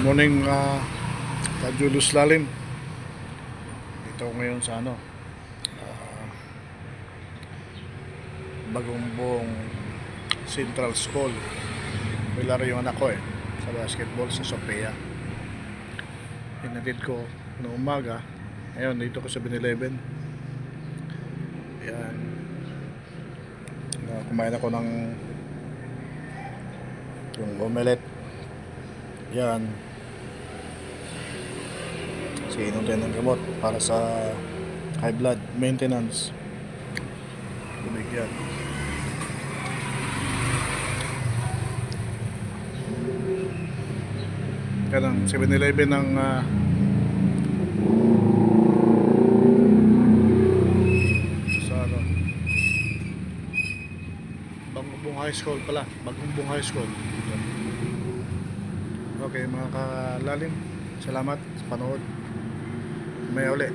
Morning, Ka Julius Lalim. Dito ako ngayon sa Bagumbong Central School. May laro yung anak ko sa basketball sa Sophia. Hinatid ko noong umaga. Ngayon dito ko sa 7-Eleven. Ayan. Kumain ako ng yung omelette. Yan. Inom tayo ng gamot para sa high blood maintenance. Tubig yan. Kanang 7-Eleven ng sa Bagumbong High School pala. Bagumbong High School. Okay mga kalalim, salamat sa panood. May uli.